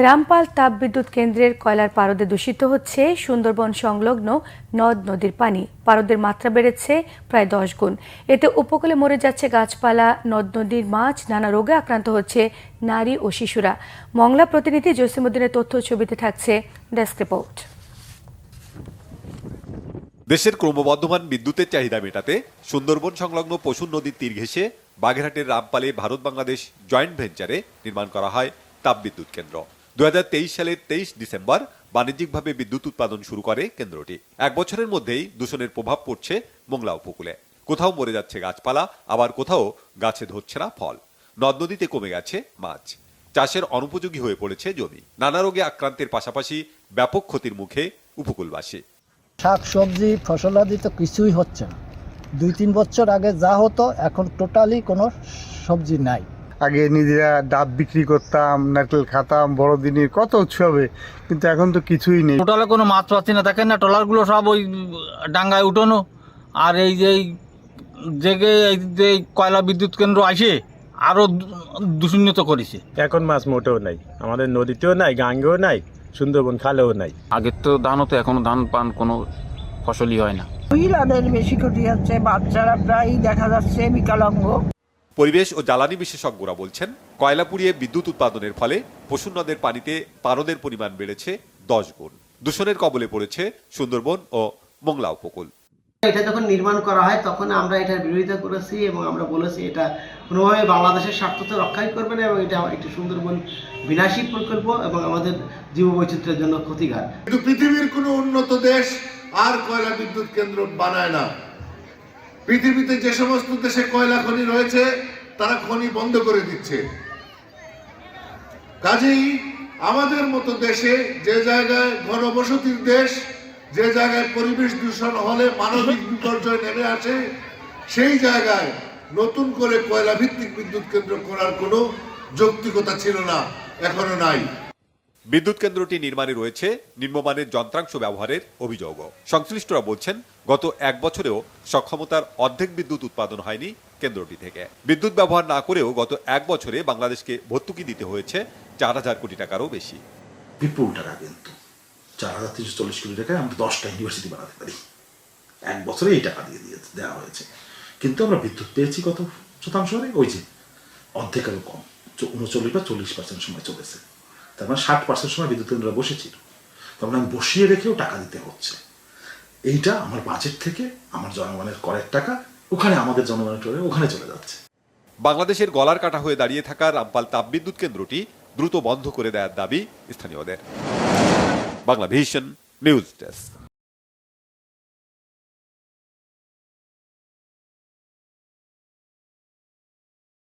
রামপাল তাপবিদ্যুৎ কেন্দ্রের কয়লার পারদে দূষিত হচ্ছে সুন্দরবন সংলগ্ন নদ নদীর পানি। পারদের মাত্রা বেড়েছে প্রায় 10 গুণ। এতে উপকূলে মরে যাচ্ছে গাছপালা, নদ নদীর মাছ, নানা রোগে আক্রান্ত হচ্ছে নারী ও শিশুরা। মংলা প্রতিনিধি জসিমউদ্দিনের তথ্য ছবিতে থাকছে ডেস্ক রিপোর্ট। দেশের ক্রমবর্ধমান বিদ্যুতের চাহিদা মেটাতে সুন্দরবন সংলগ্ন পশুর নদীর তীর ঘেঁষে বাগেরহাটের রামপালে ভারত বাংলাদেশ জয়েন্ট ভেঞ্চারে নির্মাণ করা হয় তাপবিদ্যুৎ কেন্দ্র। 2023 সালের 23 ডিসেম্বর বাণিজ্যিকভাবে বিদ্যুৎ উৎপাদন শুরু করে কেন্দ্রটি। এক বছরের মধ্যেই দূষণের প্রভাব পড়ছে মোংলা উপকূলে। কোথাও মরে যাচ্ছে গাছপালা, আবার কোথাও গাছে ধরছে না ফল। নদ নদীতে কমে গেছে মাছ, চাষের অনুপযোগী হয়ে পড়েছে জমি। নানা রোগে আক্রান্তের পাশাপাশি ব্যাপক ক্ষতির মুখে উপকূলবাসী। শাক সবজি ফসলাদি তো কিছুই হচ্ছে না। 2-3 বছর আগে যা হতো এখন টোটালি কোনো সবজি নাই। আগে নিজেরা ডাব বিক্রি করতাম, নারকেল খাতাম, বড়দিনের কত উৎসবে, কিন্তু এখন তো কিছুই নেই। টোটালে কোনো মাছ পাচ্ছি না, দেখেন না ট্রলারগুলো সব ওই ডাঙ্গায় উঠানো। আর এই যে জেগে এই যে কয়লা বিদ্যুৎ কেন্দ্র আসে আরো দূষিত করেছে। এখন মাছ মোটেও নাই, আমাদের নদীতেও নাই, গাঙ্গেও নাই, সুন্দরবন খালেও নাই। আগের তো ধান হতো, এখনো ধান পান কোনো ফসলই হয় না। মহিলাদের বেশি ক্ষতি হচ্ছে, বাচ্চারা প্রায় দেখা যাচ্ছে বিকলাঙ্গ। পরিবেশ ও জ্বালানি বিশেষজ্ঞরা বলছেন, কয়লা পুড়িয়ে বিদ্যুৎ উৎপাদনের ফলে পশুর নদের পানিতে পারদের পরিমাণ বেড়েছে 10 গুণ। দূষণের কবলে পড়েছে সুন্দরবন ও মোংলা উপকূল। এটা যখন নির্মাণ করা হয় তখন আমরা এটার বিরোধিতা করেছি এবং আমরা বলেছি এটা কোনোভাবে বাংলাদেশের স্বার্থ তো রক্ষাই করবে না এবং এটা একটি সুন্দরবন বিনাশী প্রকল্প এবং আমাদের জীববৈচিত্র্যের জন্য ক্ষতিকর। কিন্তু পৃথিবীর কোনো উন্নত দেশ আর কয়লা বিদ্যুৎ কেন্দ্র বানায় না। পৃথিবীতে যে সমস্ত দেশে কয়লা খনি রয়েছে তারা খনি বন্ধ করে দিচ্ছে। কাজেই আমাদের মতো দেশে, যে জায়গায় ঘনবসতির দেশ, যে জায়গায় পরিবেশ দূষণ হলে মানবিক বিপর্যয় নেমে আসে, সেই জায়গায় নতুন করে কয়লা ভিত্তিক বিদ্যুৎ কেন্দ্র করার কোনো যৌক্তিকতা ছিল না, এখনো নাই। বিদ্যুৎ কেন্দ্রটি নির্মাণে রয়েছে নিম্নমানের যন্ত্রাংশ ব্যবহারের অভিযোগ। সংশ্লিষ্টরা বলছেন, গত এক বছরেও সক্ষমতার অর্ধেক বিদ্যুৎ উৎপাদন হয়নি কেন্দ্রটি থেকে। বিদ্যুৎ ব্যবহার না করেও গত এক বছরে বাংলাদেশকে ভর্তুকি দিতে হয়েছে 4000 কোটি টাকারও বেশি। বিপুল টাকা, কিন্তু 4340 কোটি টাকায় আমরা 10টা ইউনিভার্সিটি বানাতে পারি। এক বছরে এই টাকা দিয়ে দেওয়া হয়েছে, কিন্তু আমরা বিদ্যুৎ পেয়েছি কত শতাংশ? ওই যে অর্ধেক আরো কম, 39 বা 40% সময় চলেছে। তার মানে 60% সময় বিদ্যুৎ কেন্দ্র বসেছিল, তখন আমি বসিয়ে রেখেও টাকা দিতে হচ্ছে। এইটা আমার বাজেট থেকে আমার জনগণের করের টাকা ওখানে, আমাদের জনগণের ওখানে চলে যাচ্ছে। বাংলাদেশের গলার কাটা হয়ে দাঁড়িয়ে থাকা রামপাল তাপবিদ্যুৎ কেন্দ্রটি দ্রুত বন্ধ করে দেওয়ার দাবি স্থানীয়দের। Bangla vision news desk.